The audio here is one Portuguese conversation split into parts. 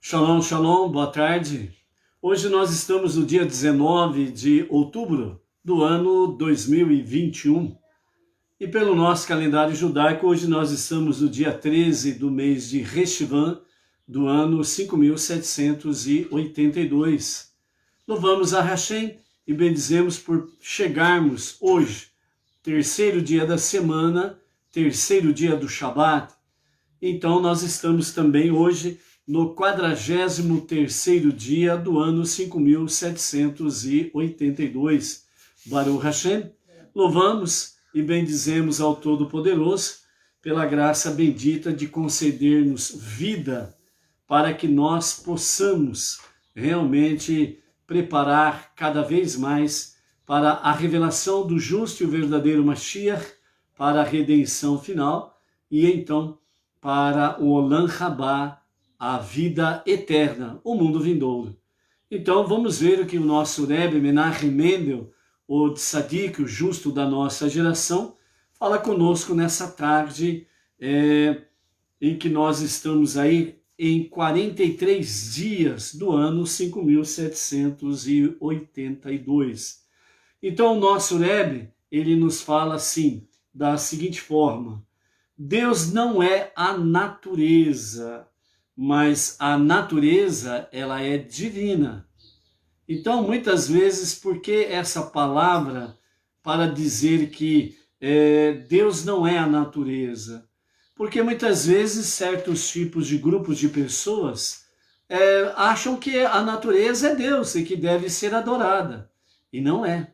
Shalom, shalom, boa tarde. Hoje nós estamos no dia 19 de outubro do ano 2021 e pelo nosso calendário judaico, hoje nós estamos no dia 13 do mês de Reshvan do ano 5782. Louvamos a Hashem e bendizemos por chegarmos hoje, terceiro dia da semana, terceiro dia do Shabat. Então nós estamos também hoje no 43º dia do ano 5782. Baruch Hashem, louvamos e bendizemos ao Todo-Poderoso pela graça bendita de conceder-nos vida para que nós possamos realmente preparar cada vez mais para a revelação do justo e o verdadeiro Mashiach, para a redenção final e então para o Olam Rabá, a vida eterna, o mundo vindouro. Então vamos ver o que o nosso Rebbe Menachem Mendel, o tzadik, o justo da nossa geração, fala conosco nessa tarde em que nós estamos aí em 43 dias do ano 5782. Então o nosso Rebbe, ele nos fala assim, da seguinte forma: Deus não é a natureza, mas a natureza, ela é divina. Então, muitas vezes, por que essa palavra para dizer que Deus não é a natureza? Porque muitas vezes certos tipos de grupos de pessoas acham que a natureza é Deus e que deve ser adorada. E não é.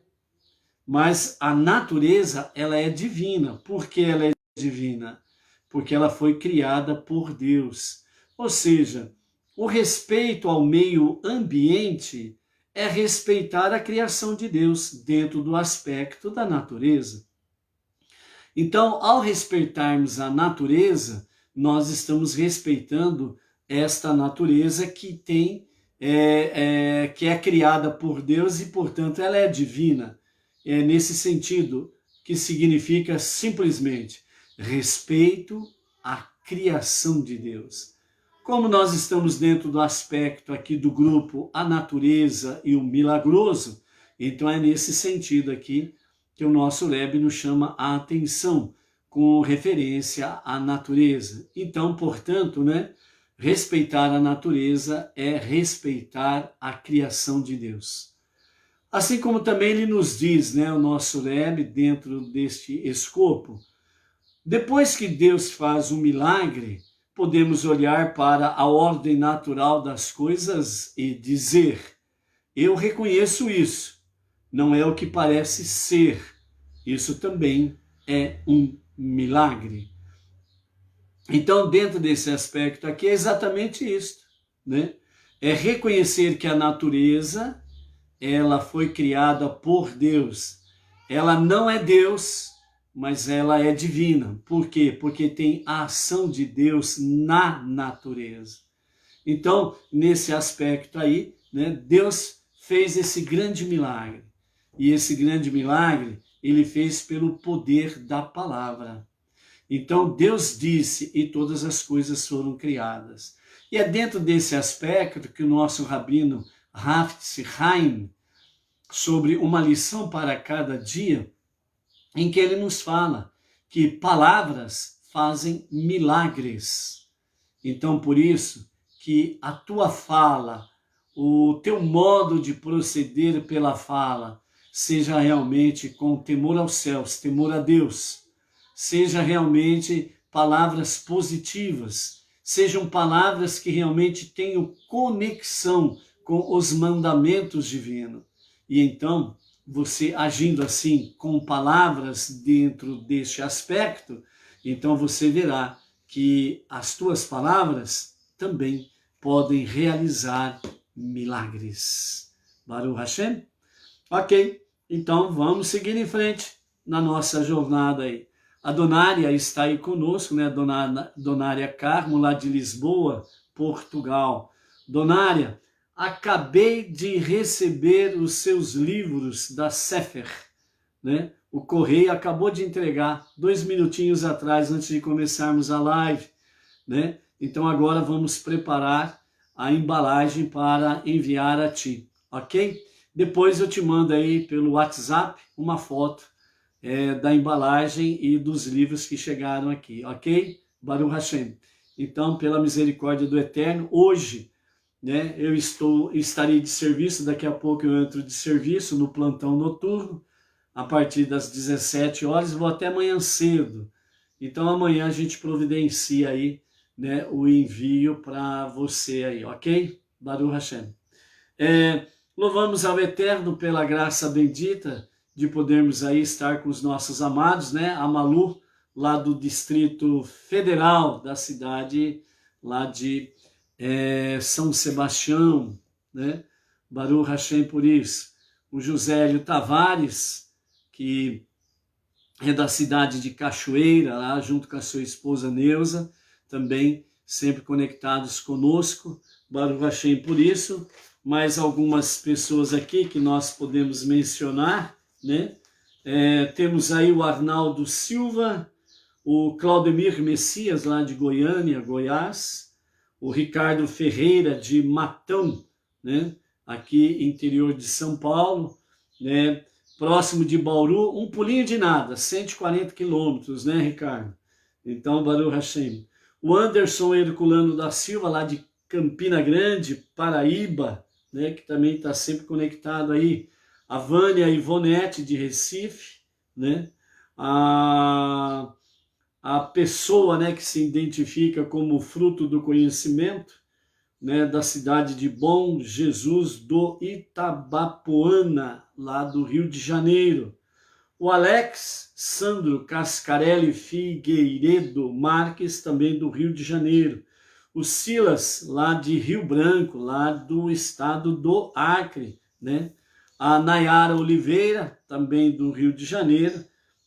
Mas a natureza, ela é divina. Por que ela é divina? Porque ela foi criada por Deus. Ou seja, o respeito ao meio ambiente é respeitar a criação de Deus dentro do aspecto da natureza. Então, ao respeitarmos a natureza, nós estamos respeitando esta natureza que que é criada por Deus e, portanto, ela é divina. É nesse sentido que significa simplesmente respeito à criação de Deus. Como nós estamos dentro do aspecto aqui do grupo a natureza e o milagroso, então é nesse sentido aqui que o nosso Rebbe nos chama a atenção com referência à natureza. Então, portanto, respeitar a natureza é respeitar a criação de Deus. Assim como também ele nos diz, o nosso Rebbe, dentro deste escopo, depois que Deus faz um milagre, podemos olhar para a ordem natural das coisas e dizer: eu reconheço isso, não é o que parece ser, isso também é um milagre. Então, dentro desse aspecto aqui, é exatamente isso, É reconhecer que a natureza, ela foi criada por Deus, ela não é Deus, mas ela é divina. Por quê? Porque tem a ação de Deus na natureza. Então, nesse aspecto aí, Deus fez esse grande milagre. E esse grande milagre, ele fez pelo poder da palavra. Então, Deus disse e todas as coisas foram criadas. E é dentro desse aspecto que o nosso rabino Hafetz Haim, sobre uma lição para cada dia, em que ele nos fala que palavras fazem milagres. Então, por isso, que a tua fala, o teu modo de proceder pela fala, seja realmente com temor aos céus, temor a Deus, seja realmente palavras positivas, sejam palavras que realmente tenham conexão com os mandamentos divinos. E então, você agindo assim, com palavras dentro deste aspecto, então você verá que as tuas palavras também podem realizar milagres. Baruch Hashem? Ok, então vamos seguir em frente na nossa jornada aí. A Donária está aí conosco, a Donária Carmo, lá de Lisboa, Portugal. Donária, acabei de receber os seus livros da Sefer, O correio acabou de entregar 2 minutinhos atrás, antes de começarmos a live, Então agora vamos preparar a embalagem para enviar a ti, ok? Depois eu te mando aí pelo WhatsApp uma foto da embalagem e dos livros que chegaram aqui, ok? Baruch Hashem. Então, pela misericórdia do Eterno, hoje, né, eu estarei de serviço, daqui a pouco eu entro de serviço no plantão noturno, a partir das 17 horas, vou até amanhã cedo. Então amanhã a gente providencia aí, né, o envio para você aí, ok? Baruch Hashem. Louvamos ao Eterno pela graça bendita de podermos aí estar com os nossos amados, né? A Malu, lá do Distrito Federal da cidade, lá de São Sebastião, né? Baruch Hashem por isso. O Josélio Tavares, que é da cidade de Cachoeira, lá junto com a sua esposa Neuza, também sempre conectados conosco. Baruch Hashem por isso. Mais algumas pessoas aqui que nós podemos mencionar, né? Temos aí o Arnaldo Silva, o Claudemir Messias, lá de Goiânia, Goiás, o Ricardo Ferreira, de Matão, né? Aqui interior de São Paulo, né? Próximo de Bauru, um pulinho de nada, 140 quilômetros, né, Ricardo? Então, Baruch Hashem. O Anderson Herculano da Silva, lá de Campina Grande, Paraíba, né, que também está sempre conectado aí. A Vânia Ivonete, de Recife, né? A pessoa, né, que se identifica como fruto do conhecimento, né, da cidade de Bom Jesus do Itabapoana, lá do Rio de Janeiro. O Alex Sandro Cascarelli Figueiredo Marques, também do Rio de Janeiro. O Silas, lá de Rio Branco, lá do estado do Acre, né? A Nayara Oliveira, também do Rio de Janeiro,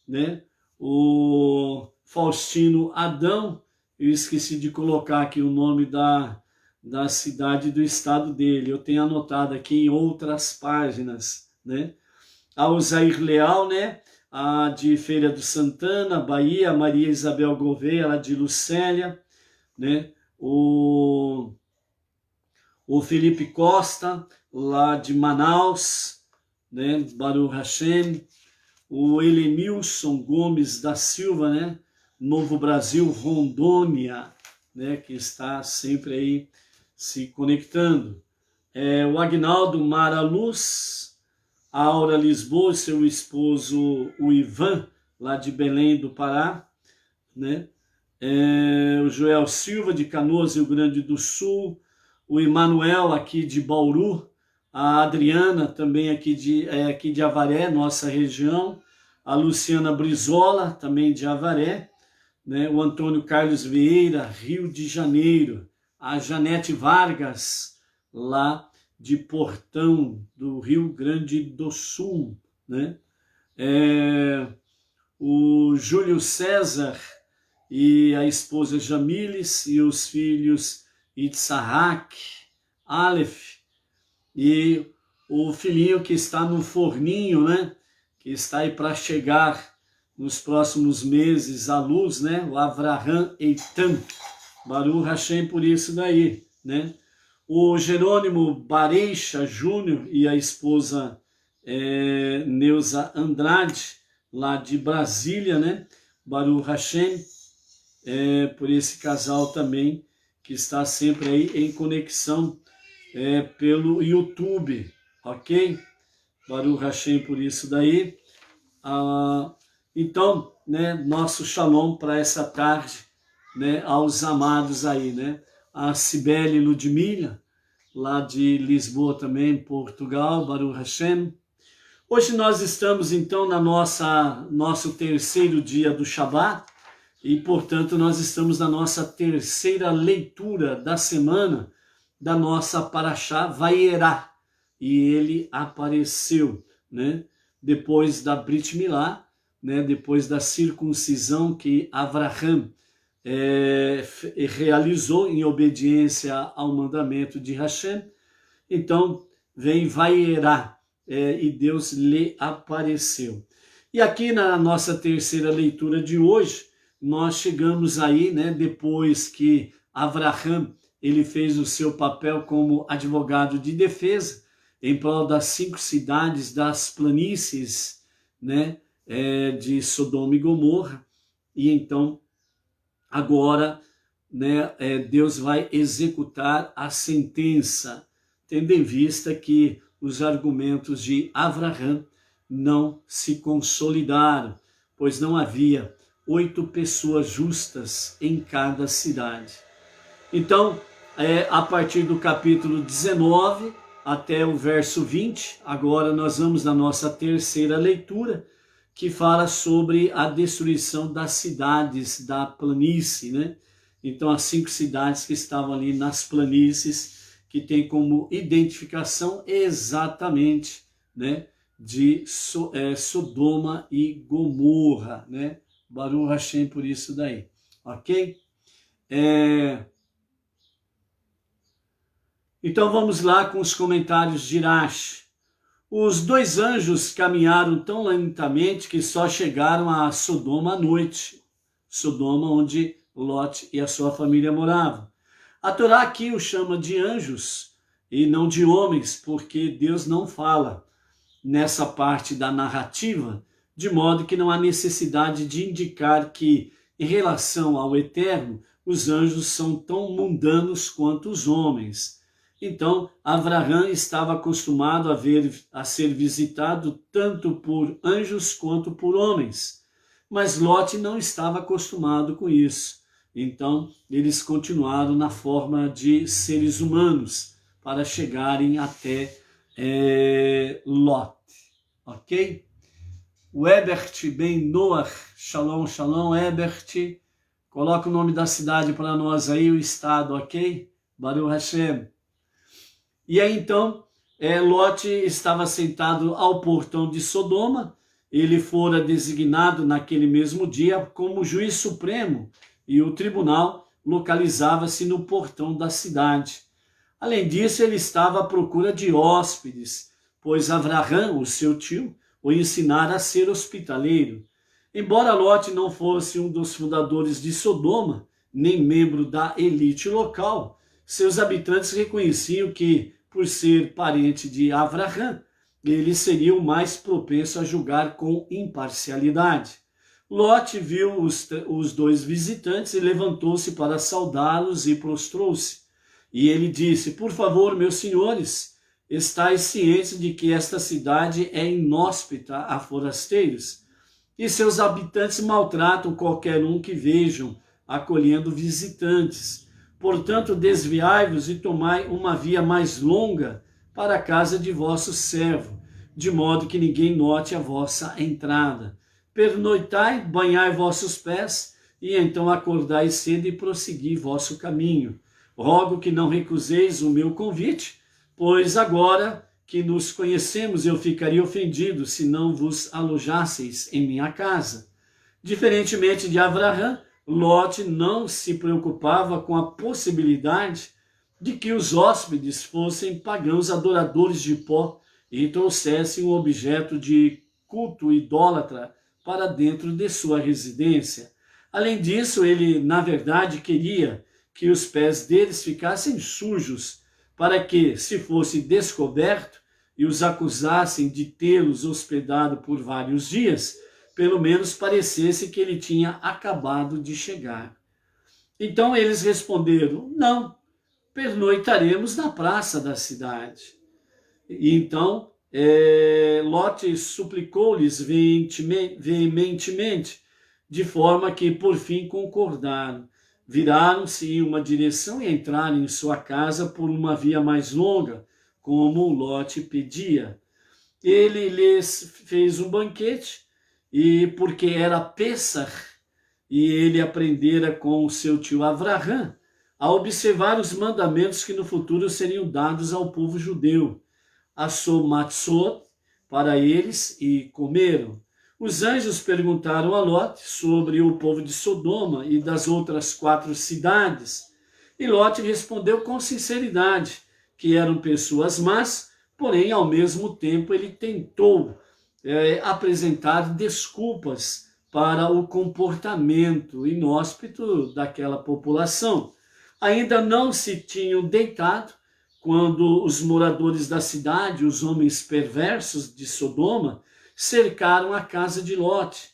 né? O Faustino Adão, eu esqueci de colocar aqui o nome da cidade do estado dele, eu tenho anotado aqui em outras páginas, né? A Osair Leal, né? A de Feira do Santana, Bahia, Maria Isabel Gouveia, lá de Lucélia, né? O Felipe Costa, lá de Manaus, né? Baruch Hashem. O Elenilson Gomes da Silva, né? Novo Brasil, Rondônia, né? Que está sempre aí se conectando. O Agnaldo Mara Luz, a Aura Lisboa, seu esposo, o Ivan, lá de Belém do Pará, né? O Joel Silva, de Canoas, Rio Grande do Sul, o Emanuel, aqui de Bauru, a Adriana, também aqui de Avaré, nossa região, a Luciana Brizola, também de Avaré, né? O Antônio Carlos Vieira, Rio de Janeiro, a Janete Vargas, lá de Portão, do Rio Grande do Sul, né? O Júlio César e a esposa Jamiles e os filhos Itzahak, Aleph, e o filhinho que está no forninho, né? Que está aí para chegar nos próximos meses à luz, né? O Avraham Eitan, Baruch Hashem por isso daí, né? O Jerônimo Bareixa Júnior e a esposa Neuza Andrade, lá de Brasília, né? Baruch Hashem, por esse casal também, que está sempre aí em conexão pelo YouTube, ok? Baruch Hashem por isso daí. Então, né, nosso shalom para essa tarde, né, aos amados aí, né? A Cibele Ludmila, lá de Lisboa também, Portugal, Baruch Hashem. Hoje nós estamos então na nosso terceiro dia do Shabat e, portanto, nós estamos na nossa terceira leitura da semana da nossa Parashá Vayera. E ele apareceu, né? Depois da Brit Milá, né? Depois da circuncisão que Avraham realizou em obediência ao mandamento de Hashem. Então vem Vayera, e Deus lhe apareceu. E aqui na nossa terceira leitura de hoje, nós chegamos aí, né, depois que Avraham ele fez o seu papel como advogado de defesa em prol das 5 cidades das planícies, né, de Sodoma e Gomorra. E então, agora, né, Deus vai executar a sentença, tendo em vista que os argumentos de Avraham não se consolidaram, pois não havia 8 pessoas justas em cada cidade. Então, a partir do capítulo 19 até o verso 20, agora nós vamos na nossa terceira leitura, que fala sobre a destruição das cidades da planície, né? Então, as 5 cidades que estavam ali nas planícies, que tem como identificação exatamente, né, de Sodoma e Gomorra, né? Baruch Hashem por isso daí, ok? Então vamos lá com os comentários de Irash. Os 2 anjos caminharam tão lentamente que só chegaram a Sodoma à noite. Sodoma, onde Lot e a sua família moravam. A Torá aqui o chama de anjos e não de homens, porque Deus não fala nessa parte da narrativa, de modo que não há necessidade de indicar que, em relação ao Eterno, os anjos são tão mundanos quanto os homens. Então, Avraham estava acostumado a ser visitado tanto por anjos quanto por homens. Mas Lot não estava acostumado com isso. Então, eles continuaram na forma de seres humanos para chegarem até Lot. Ok? O Ebert Ben Noach, Shalom, Shalom, Ebert, coloca o nome da cidade para nós aí, o estado, ok? Baruch Hashem. E aí então, Lot estava sentado ao portão de Sodoma, ele fora designado naquele mesmo dia como juiz supremo e o tribunal localizava-se no portão da cidade. Além disso, ele estava à procura de hóspedes, pois Avraham, o seu tio, o ensinara a ser hospitaleiro. Embora Lot não fosse um dos fundadores de Sodoma, nem membro da elite local, seus habitantes reconheciam que, por ser parente de Avraham, ele seria o mais propenso a julgar com imparcialidade. Lot viu os 2 visitantes e levantou-se para saudá-los e prostrou-se. E ele disse: por favor, meus senhores, estais cientes de que esta cidade é inóspita a forasteiros, e seus habitantes maltratam qualquer um que vejam acolhendo visitantes. Portanto, desviai-vos e tomai uma via mais longa para a casa de vosso servo, de modo que ninguém note a vossa entrada. Pernoitai, banhai vossos pés, e então acordai cedo e prossegui vosso caminho. Rogo que não recuseis o meu convite, pois agora que nos conhecemos eu ficaria ofendido se não vos alojasseis em minha casa. Diferentemente de Avraham, Lot não se preocupava com a possibilidade de que os hóspedes fossem pagãos adoradores de pó e trouxessem um objeto de culto idólatra para dentro de sua residência. Além disso, ele, na verdade, queria que os pés deles ficassem sujos, para que, se fosse descoberto e os acusassem de tê-los hospedado por vários dias, pelo menos parecesse que ele tinha acabado de chegar. Então eles responderam: não, pernoitaremos na praça da cidade. E então Lot suplicou-lhes veementemente, de forma que por fim concordaram. Viraram-se em uma direção e entraram em sua casa por uma via mais longa, como Lot pedia. Ele lhes fez um banquete, e porque era Pessach, e ele aprendera com o seu tio Avraham a observar os mandamentos que no futuro seriam dados ao povo judeu. Assou matzot para eles e comeram. Os anjos perguntaram a Lot sobre o povo de Sodoma e das outras 4 cidades. E Lot respondeu com sinceridade que eram pessoas más, porém, ao mesmo tempo, ele tentou apresentar desculpas para o comportamento inóspito daquela população. Ainda não se tinham deitado quando os moradores da cidade, os homens perversos de Sodoma, cercaram a casa de Lote,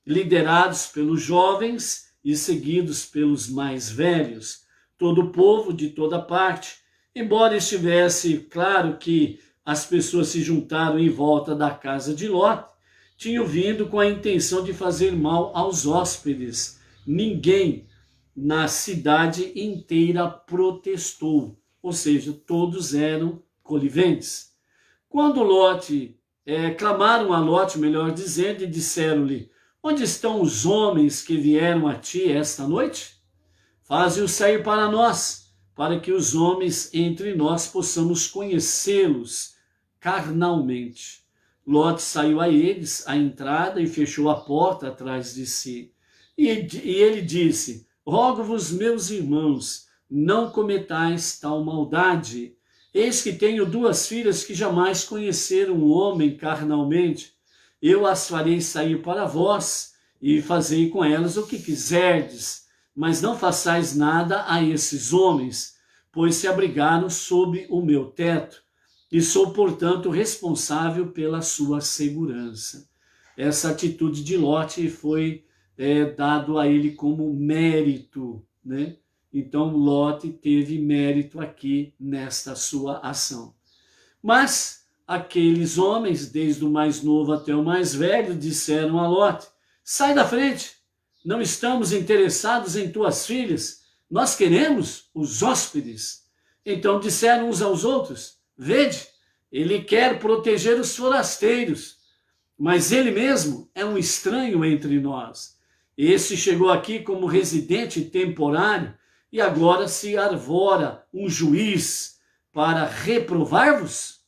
liderados pelos jovens e seguidos pelos mais velhos, todo o povo de toda parte. Embora estivesse claro que as pessoas se juntaram em volta da casa de Ló, tinham vindo com a intenção de fazer mal aos hóspedes. Ninguém na cidade inteira protestou, ou seja, todos eram coniventes. Quando clamaram a Lote, melhor dizendo, e disseram-lhe: onde estão os homens que vieram a ti esta noite? Faze-os sair para nós, para que os homens entre nós possamos conhecê-los carnalmente. Lote saiu a eles à entrada e fechou a porta atrás de si. E ele disse: rogo-vos, meus irmãos, não cometais tal maldade. Eis que tenho 2 filhas que jamais conheceram um homem carnalmente. Eu as farei sair para vós e fazei com elas o que quiserdes, mas não façais nada a esses homens, pois se abrigaram sob o meu teto, e sou, portanto, responsável pela sua segurança. Essa atitude de Lote foi dado a ele como mérito, né? Então, Lote teve mérito aqui nesta sua ação. Mas aqueles homens, desde o mais novo até o mais velho, disseram a Lote: sai da frente, não estamos interessados em tuas filhas, nós queremos os hóspedes. Então disseram uns aos outros: vede, ele quer proteger os forasteiros, mas ele mesmo é um estranho entre nós. Esse chegou aqui como residente temporário e agora se arvora um juiz para reprovar-vos?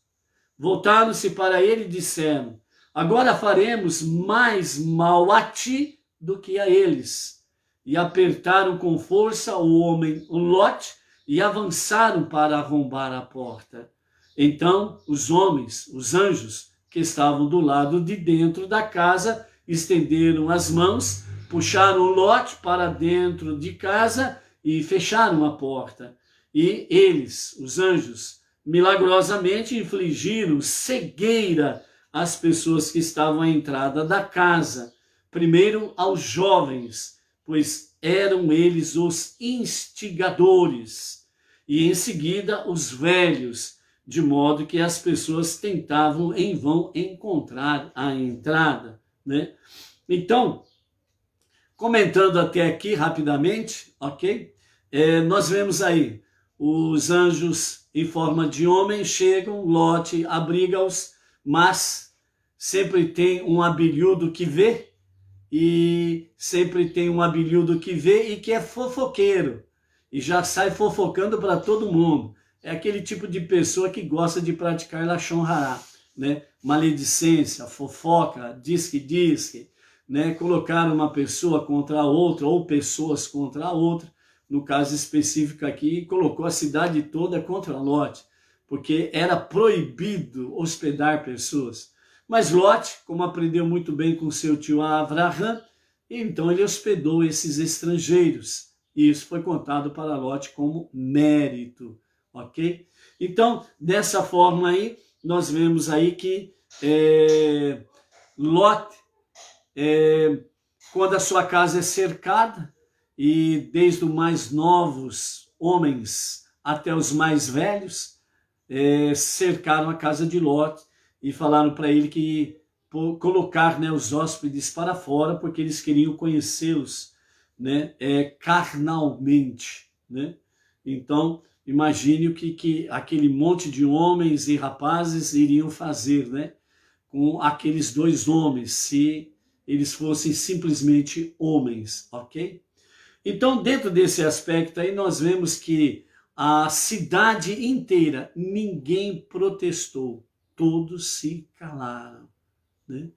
Voltaram-se para ele e disseram: agora faremos mais mal a ti do que a eles. E apertaram com força o homem Lote e avançaram para arrombar a porta. Então os homens, os anjos, que estavam do lado de dentro da casa, estenderam as mãos, puxaram Lote para dentro de casa e fecharam a porta. E eles, os anjos, milagrosamente infligiram cegueira às pessoas que estavam à entrada da casa. Primeiro aos jovens, pois eram eles os instigadores. E em seguida os velhos, de modo que as pessoas tentavam em vão encontrar a entrada, né? Então, comentando até aqui rapidamente, ok? Nós vemos aí os anjos em forma de homem chegam, Lote abriga-os, mas sempre tem um abelhudo que vê, e sempre tem um abelhudo que vê e que é fofoqueiro, e já sai fofocando para todo mundo. É aquele tipo de pessoa que gosta de praticar lachon rará, né? Maledicência, fofoca, disque, né? Colocar uma pessoa contra a outra ou pessoas contra a outra. No caso específico aqui, colocou a cidade toda contra Lote, porque era proibido hospedar pessoas. Mas Lote, como aprendeu muito bem com seu tio Avraham, então ele hospedou esses estrangeiros. E isso foi contado para Lote como mérito, ok? Então, dessa forma aí, nós vemos aí que Lote, quando a sua casa é cercada, e desde os mais novos homens até os mais velhos, cercaram a casa de Lote e falaram para ele que colocar, né, os hóspedes para fora, porque eles queriam conhecê-los, né, carnalmente, né? Então, imagine o que aquele monte de homens e rapazes iriam fazer, né, com aqueles 2 homens, se eles fossem simplesmente homens, ok? Então, dentro desse aspecto aí, nós vemos que a cidade inteira, ninguém protestou, todos se calaram, né?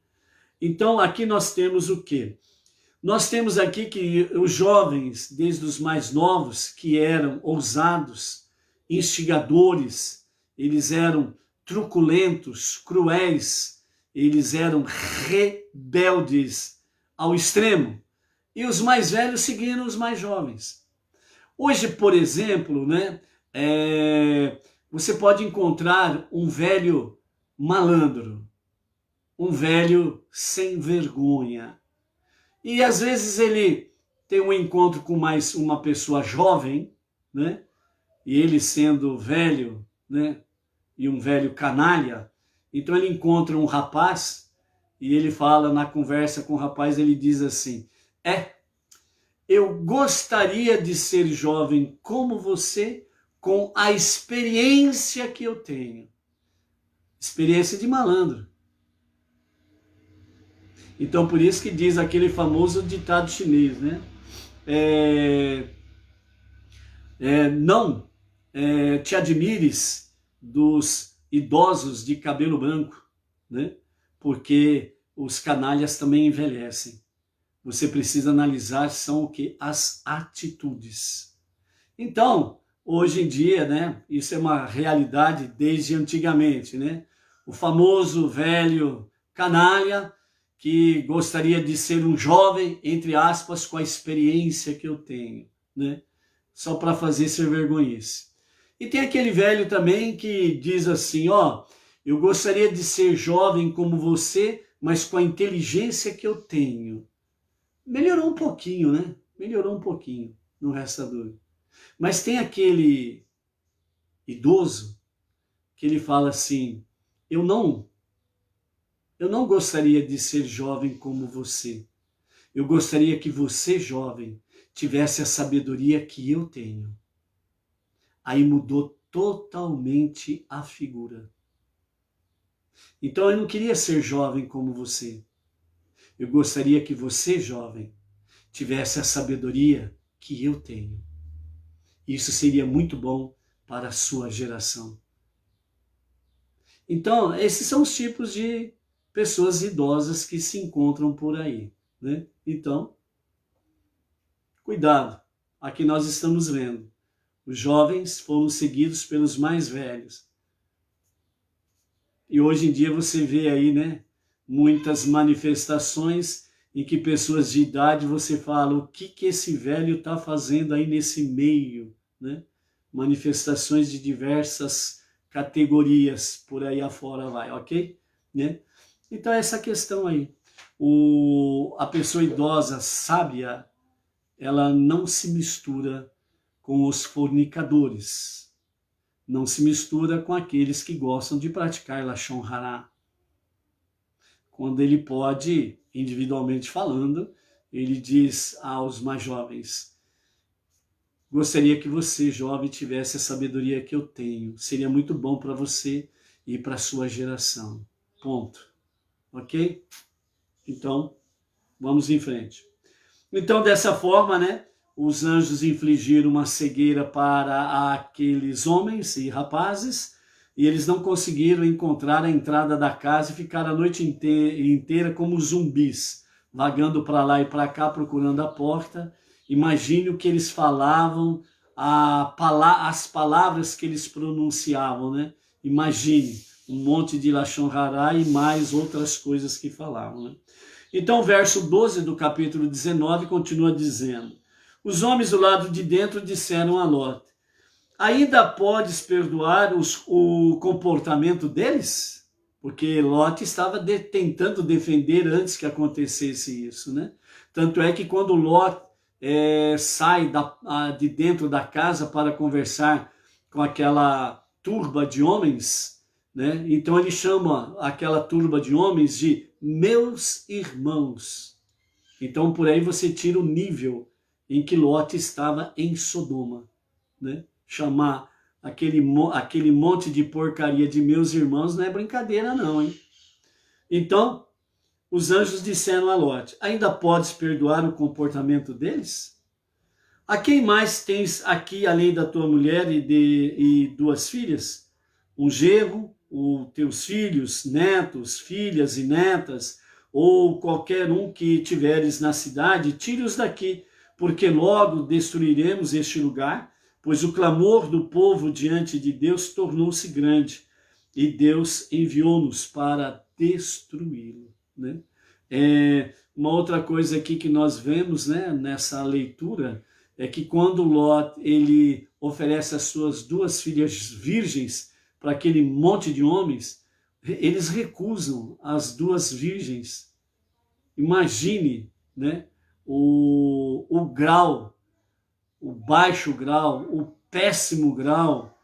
Então, aqui nós temos o quê? Nós temos aqui que os jovens, desde os mais novos, que eram ousados, instigadores, eles eram truculentos, cruéis, eles eram rebeldes ao extremo. E os mais velhos seguiram os mais jovens. Hoje, por exemplo, né, você pode encontrar um velho malandro, um velho sem vergonha. E às vezes ele tem um encontro com mais uma pessoa jovem, né? E ele sendo velho, né? E um velho canalha, então ele encontra um rapaz e ele fala na conversa com o rapaz, ele diz assim: eu gostaria de ser jovem como você, com a experiência que eu tenho. Experiência de malandro. Então, por isso que diz aquele famoso ditado chinês, né? Não te admires dos idosos de cabelo branco, né? Porque os canalhas também envelhecem. Você precisa analisar são o que? As atitudes. Então, hoje em dia, né? Isso é uma realidade desde antigamente, né? O famoso velho canalha que gostaria de ser um jovem, entre aspas, com a experiência que eu tenho, né? Só para fazer ser vergonhice. E tem aquele velho também que diz assim, eu gostaria de ser jovem como você, mas com a inteligência que eu tenho. Melhorou um pouquinho, né? Melhorou um pouquinho, não resta dúvida. Mas tem aquele idoso que ele fala assim, eu não gostaria de ser jovem como você. Eu gostaria que você, jovem, tivesse a sabedoria que eu tenho. Aí mudou totalmente a figura. Então eu não queria ser jovem como você. Eu gostaria que você, jovem, tivesse a sabedoria que eu tenho. Isso seria muito bom para a sua geração. Então, esses são os tipos de pessoas idosas que se encontram por aí, né? Então, cuidado. Aqui nós estamos vendo. Os jovens foram seguidos pelos mais velhos. E hoje em dia você vê aí, né, muitas manifestações em que pessoas de idade você fala, o que esse velho está fazendo aí nesse meio, né? Manifestações de diversas categorias por aí afora vai, ok? Né? Então essa questão aí. A pessoa idosa, sábia, ela não se mistura com os fornicadores. Não se mistura com aqueles que gostam de praticar Lashon Hará. Quando ele pode, individualmente falando, ele diz aos mais jovens, gostaria que você, jovem, tivesse a sabedoria que eu tenho. Seria muito bom para você e para a sua geração. Ponto. Ok? Então, vamos em frente. Então, dessa forma, né, os anjos infligiram uma cegueira para aqueles homens e rapazes, e eles não conseguiram encontrar a entrada da casa e ficaram a noite inteira como zumbis, vagando para lá e para cá, procurando a porta. Imagine o que eles falavam, as palavras que eles pronunciavam, né? Imagine um monte de Lashon Hará e mais outras coisas que falavam, né? Então o verso 12 do capítulo 19 continua dizendo, os homens do lado de dentro disseram a Ló, ainda podes perdoar o comportamento deles? Porque Ló estava tentando defender antes que acontecesse isso, né? Tanto é que quando Ló sai de dentro da casa para conversar com aquela turba de homens, né? Então ele chama aquela turba de homens de meus irmãos. Então por aí você tira o nível em que Ló estava em Sodoma, né? Chamar aquele monte de porcaria de meus irmãos não é brincadeira não, hein? Então os anjos disseram a Ló, ainda podes perdoar o comportamento deles? A quem mais tens aqui além da tua mulher e duas filhas? Um genro, os teus filhos, netos, filhas e netas, ou qualquer um que tiveres na cidade, tire-os daqui, porque logo destruiremos este lugar, pois o clamor do povo diante de Deus tornou-se grande, e Deus enviou-nos para destruí-lo, né? Uma outra coisa aqui que nós vemos, né, nessa leitura é que quando Ló ele oferece as suas duas filhas virgens para aquele monte de homens, eles recusam as duas virgens. Imagine, né, o grau, o baixo grau, o péssimo grau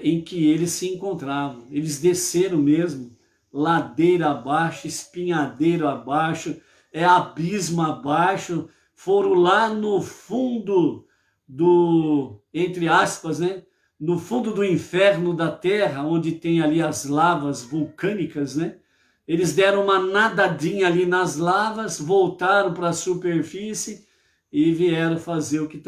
em que eles se encontravam. Eles desceram mesmo, ladeira abaixo, espinhadeiro abaixo, abismo abaixo, foram lá no fundo do, entre aspas, né, no fundo do inferno da terra, onde tem ali as lavas vulcânicas, né? Eles deram uma nadadinha ali nas lavas, voltaram para a superfície e vieram fazer o que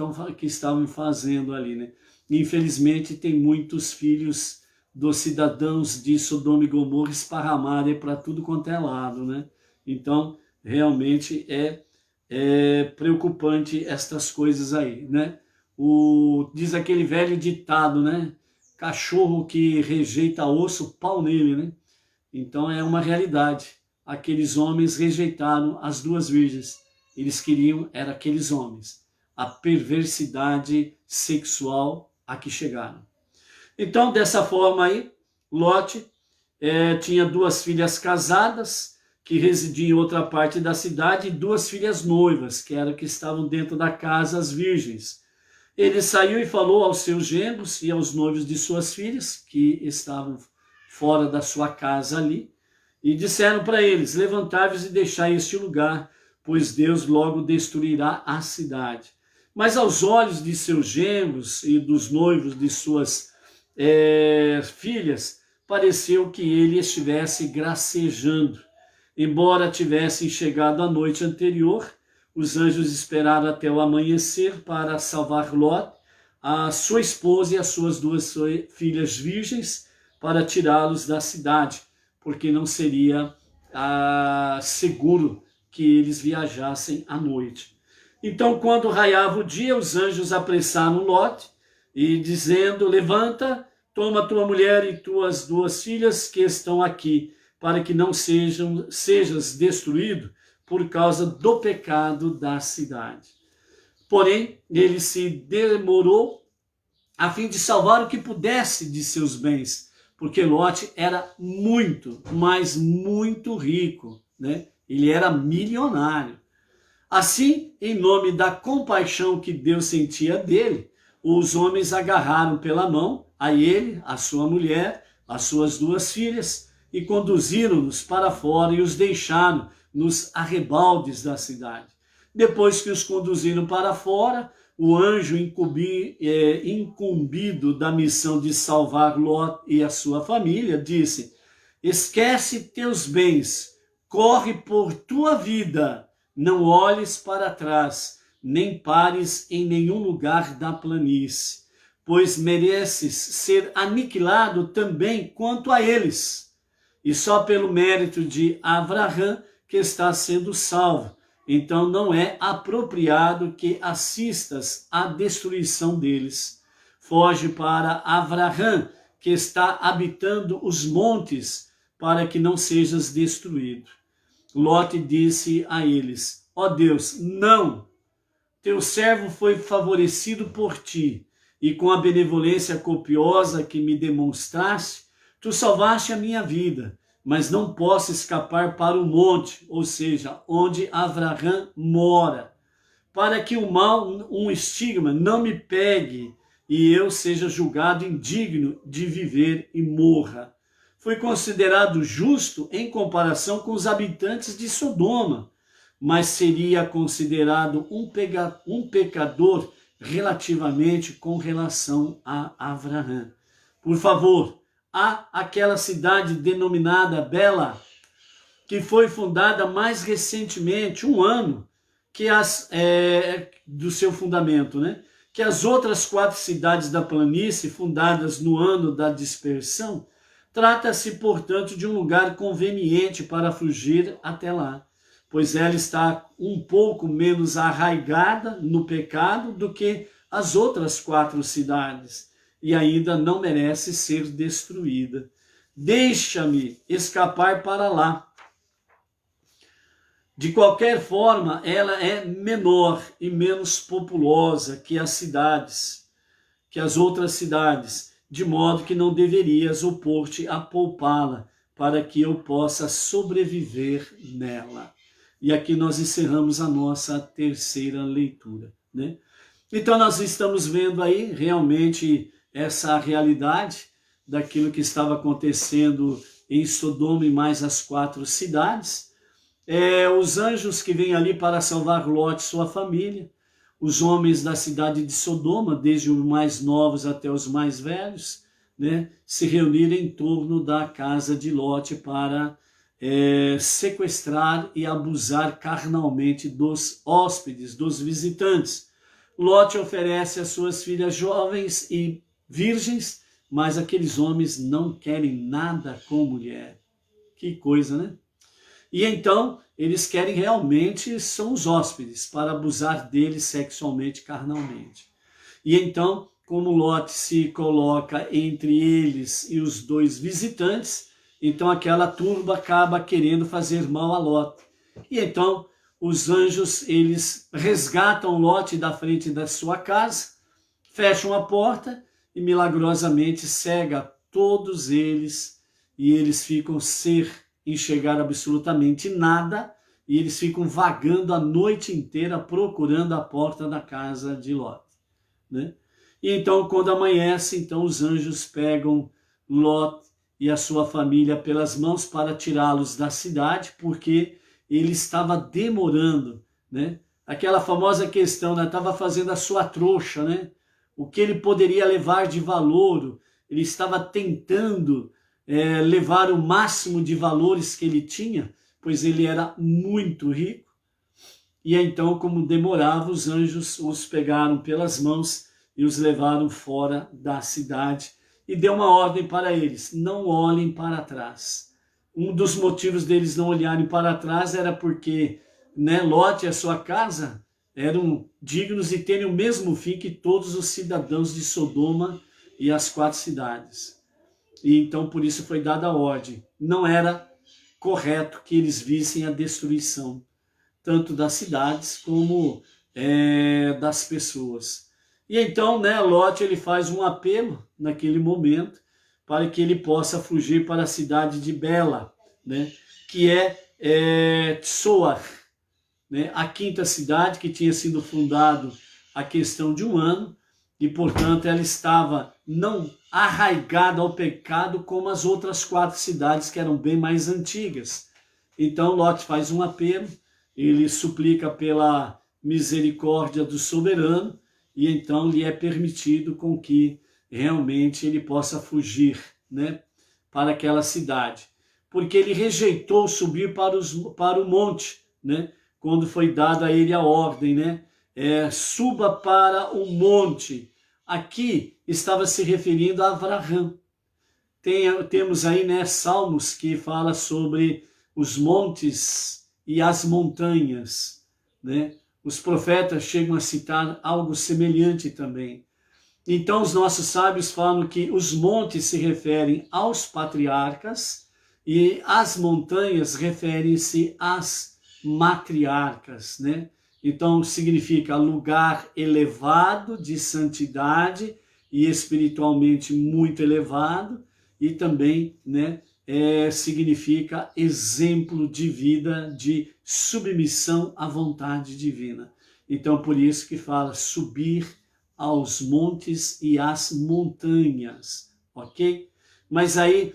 estavam fazendo ali, né? Infelizmente, tem muitos filhos dos cidadãos de Sodoma e Gomorra esparramados para tudo quanto é lado, né? Então, realmente é preocupante estas coisas aí, né? Diz aquele velho ditado, né? Cachorro que rejeita osso, pau nele, né? Então é uma realidade. Aqueles homens rejeitaram as duas virgens. Eles queriam, era aqueles homens. A perversidade sexual a que chegaram. Então, dessa forma aí, Lote tinha duas filhas casadas, que residiam em outra parte da cidade, e duas filhas noivas, que eram que estavam dentro da casa, as virgens. Ele saiu e falou aos seus genros e aos noivos de suas filhas, que estavam fora da sua casa ali, e disseram para eles: levantai-vos e deixai este lugar, pois Deus logo destruirá a cidade. Mas aos olhos de seus genros e dos noivos de suas filhas, pareceu que ele estivesse gracejando. Embora tivessem chegado a noite anterior, os anjos esperaram até o amanhecer para salvar Ló, a sua esposa e as suas duas filhas virgens, para tirá-los da cidade, porque não seria seguro que eles viajassem à noite. Então, quando raiava o dia, os anjos apressaram Ló e dizendo: levanta, toma tua mulher e tuas duas filhas que estão aqui, para que não sejas destruído por causa do pecado da cidade. Porém, ele se demorou a fim de salvar o que pudesse de seus bens, porque Lote era muito, mas muito rico, né? Ele era milionário. Assim, em nome da compaixão que Deus sentia dele, os homens agarraram pela mão a ele, a sua mulher, as suas duas filhas, e conduziram-nos para fora e os deixaram nos arrebaldes da cidade. Depois que os conduziram para fora, o anjo incumbido da missão de salvar Ló e a sua família disse: esquece teus bens, corre por tua vida, não olhes para trás, nem pares em nenhum lugar da planície, pois mereces ser aniquilado também quanto a eles. E só pelo mérito de Avraham que está sendo salvo. Então não é apropriado que assistas à destruição deles. Foge para Avraham, que está habitando os montes, para que não sejas destruído. Lote disse a eles: ó Deus, não! Teu servo foi favorecido por ti, e com a benevolência copiosa que me demonstraste, tu salvaste a minha vida, mas não posso escapar para o monte, ou seja, onde Avraham mora, para que o mal, um estigma, não me pegue e eu seja julgado indigno de viver e morra. Fui considerado justo em comparação com os habitantes de Sodoma, mas seria considerado um pecador relativamente com relação a Avraham. Por favor, há aquela cidade denominada Bela, que foi fundada mais recentemente, um ano do seu fundamento, né? Que as outras 4 cidades da planície, fundadas no ano da dispersão. Trata-se, portanto, de um lugar conveniente para fugir até lá, pois ela está um pouco menos arraigada no pecado do que as outras 4 cidades, e ainda não merece ser destruída. Deixa-me escapar para lá, De qualquer forma, ela é menor e menos populosa que as cidades, que as outras cidades, de modo que não deverias opor-te a poupá-la, para que eu possa sobreviver nela. E aqui nós encerramos a nossa terceira leitura, né? Então nós estamos vendo aí realmente essa realidade daquilo que estava acontecendo em Sodoma e mais as 4 cidades. Os anjos que vêm ali para salvar Ló e sua família, os homens da cidade de Sodoma, desde os mais novos até os mais velhos, né, se reuniram em torno da casa de Ló para sequestrar e abusar carnalmente dos hóspedes, dos visitantes. Ló oferece as suas filhas jovens e virgens, mas aqueles homens não querem nada com mulher. Que coisa, né? E então, eles querem realmente, são os hóspedes, para abusar deles sexualmente, carnalmente. E então, como Ló se coloca entre eles e os 2 visitantes, então aquela turba acaba querendo fazer mal a Ló. E então, os anjos, eles resgatam Ló da frente da sua casa, fecham a porta e milagrosamente cega todos eles, e eles ficam sem enxergar absolutamente nada, e eles ficam vagando a noite inteira procurando a porta da casa de Ló, né? E então, quando amanhece, então os anjos pegam Ló e a sua família pelas mãos para tirá-los da cidade, porque ele estava demorando, né? Aquela famosa questão, né? Estava fazendo a sua trouxa, né? O que ele poderia levar de valor, ele estava tentando levar o máximo de valores que ele tinha, pois ele era muito rico. E então, como demorava, os anjos os pegaram pelas mãos e os levaram fora da cidade, e deu uma ordem para eles: não olhem para trás. Um dos motivos deles não olharem para trás era porque, né, Ló e a sua casa eram dignos de terem o mesmo fim que todos os cidadãos de Sodoma e as 4 cidades. E então por isso foi dada a ordem. Não era correto que eles vissem a destruição, tanto das cidades como das pessoas. E então, né, Ló ele faz um apelo naquele momento para que ele possa fugir para a cidade de Bela, né, que é Tsoar, né, a 5ª cidade que tinha sido fundada há questão de 1 ano, e portanto ela estava não arraigada ao pecado como as outras 4 cidades que eram bem mais antigas. Então Ló faz um apelo, ele suplica pela misericórdia do soberano, e então lhe é permitido com que realmente ele possa fugir, né, para aquela cidade. Porque ele rejeitou subir para o monte, né, quando foi dada a ele a ordem, né, suba para o monte. Aqui estava se referindo a Abraão. Temos aí, né, Salmos que fala sobre os montes e as montanhas, né? Os profetas chegam a citar algo semelhante também. Então os nossos sábios falam que os montes se referem aos patriarcas e as montanhas referem-se às matriarcas, né? Então significa lugar elevado de santidade e espiritualmente muito elevado, e também, né, significa exemplo de vida, de submissão à vontade divina. Então, por isso que fala subir aos montes e às montanhas, ok? Mas aí,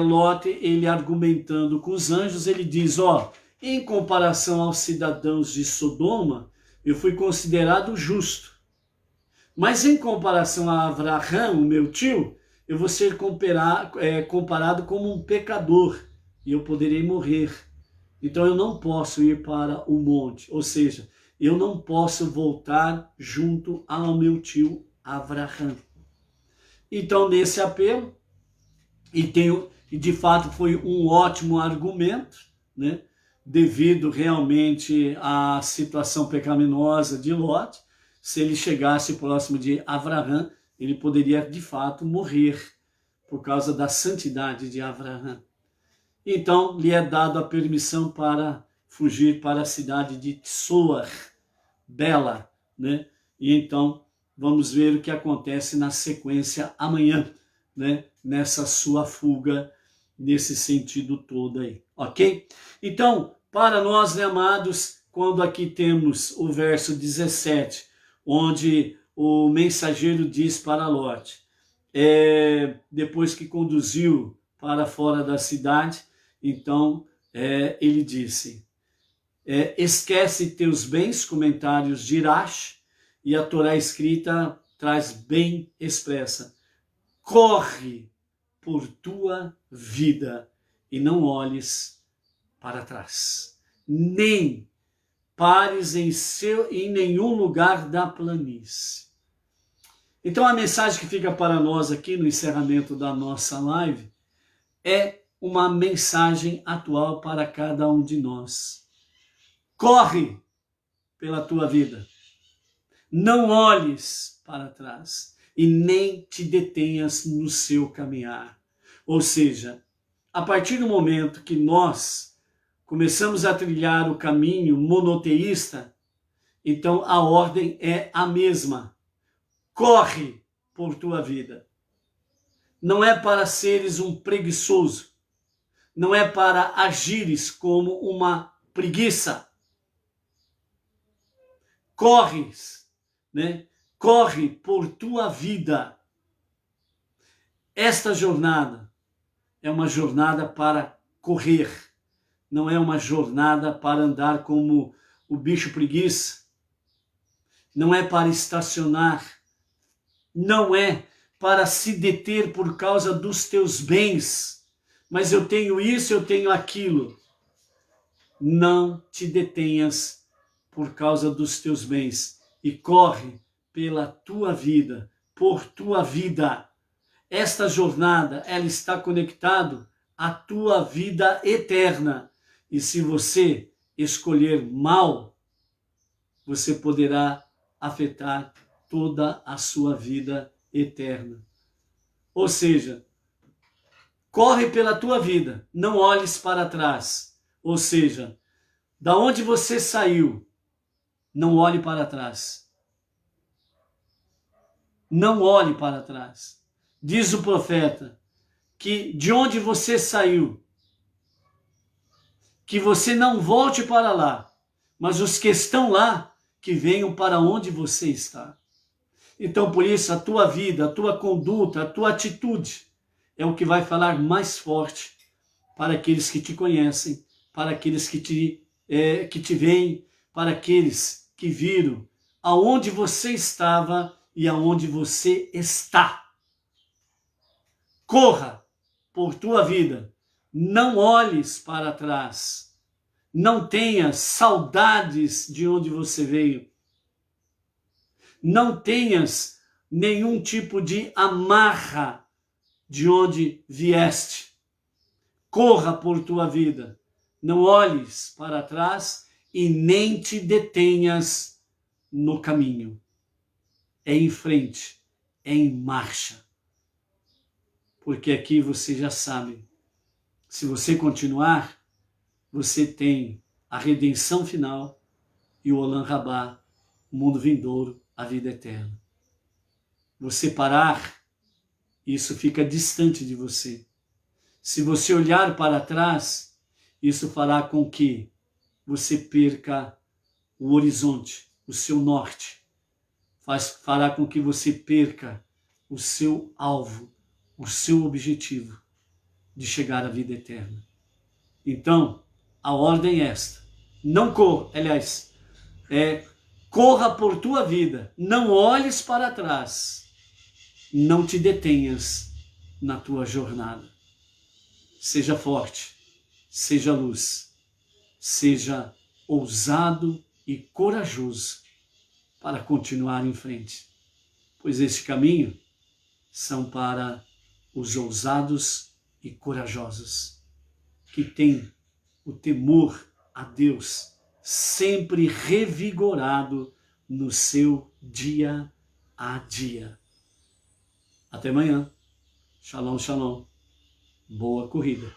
Ló, ele argumentando com os anjos, ele diz, em comparação aos cidadãos de Sodoma, eu fui considerado justo. Mas em comparação a Abraão, o meu tio, eu vou ser comparado como um pecador e eu poderei morrer. Então eu não posso ir para o monte, ou seja, eu não posso voltar junto ao meu tio Abraão. Então nesse apelo, e de fato foi um ótimo argumento, né, devido realmente à situação pecaminosa de Ló. Se ele chegasse próximo de Abraão, ele poderia de fato morrer por causa da santidade de Abraão. Então lhe é dado a permissão para fugir para a cidade de Tsoar, Bela, né? E então vamos ver o que acontece na sequência amanhã, né? Nessa sua fuga, nesse sentido todo aí, ok? Então, para nós, né, amados, quando aqui temos o verso 17, onde o mensageiro diz para Ló, depois que conduziu para fora da cidade, então ele disse, esquece teus bens, comentários de Irash, e a Torá escrita traz bem expressa, corre por tua vida e não olhes para trás, nem pares em nenhum lugar da planície. Então a mensagem que fica para nós aqui no encerramento da nossa live é uma mensagem atual para cada um de nós. Corre pela tua vida. Não olhes para trás e nem te detenhas no seu caminhar. Ou seja, a partir do momento que nós começamos a trilhar o caminho monoteísta, então a ordem é a mesma. Corre por tua vida. Não é para seres um preguiçoso. Não é para agires como uma preguiça. Corres, né? Corre por tua vida. Esta jornada é uma jornada para correr. Não é uma jornada para andar como o bicho preguiça. Não é para estacionar. Não é para se deter por causa dos teus bens. Mas eu tenho isso, eu tenho aquilo. Não te detenhas por causa dos teus bens e corre pela tua vida, por tua vida. Esta jornada, ela está conectada à tua vida eterna. E se você escolher mal, você poderá afetar toda a sua vida eterna. Ou seja, corre pela tua vida, não olhes para trás. Ou seja, da onde você saiu, não olhe para trás. Não olhe para trás. Diz o profeta que de onde você saiu, que você não volte para lá, mas os que estão lá, que venham para onde você está. Então, por isso, a tua vida, a tua conduta, a tua atitude é o que vai falar mais forte para aqueles que te conhecem, para aqueles que te veem, para aqueles que viram aonde você estava e aonde você está. Corra por tua vida, não olhes para trás, não tenhas saudades de onde você veio, não tenhas nenhum tipo de amarra de onde vieste. Corra por tua vida, não olhes para trás e nem te detenhas no caminho. É em frente, é em marcha. Porque aqui você já sabe, se você continuar, você tem a redenção final e o Olam Rabá, o mundo vindouro, a vida eterna. Você parar, isso fica distante de você. Se você olhar para trás, isso fará com que você perca o horizonte, o seu norte. Fará com que você perca o seu alvo, o seu objetivo de chegar à vida eterna. Então, a ordem é esta. Não corra, aliás, corra por tua vida, não olhes para trás, não te detenhas na tua jornada. Seja forte, seja luz, seja ousado e corajoso para continuar em frente, pois este caminho são para os ousados e corajosos, que têm o temor a Deus sempre revigorado no seu dia a dia. Até amanhã. Shalom, shalom. Boa corrida.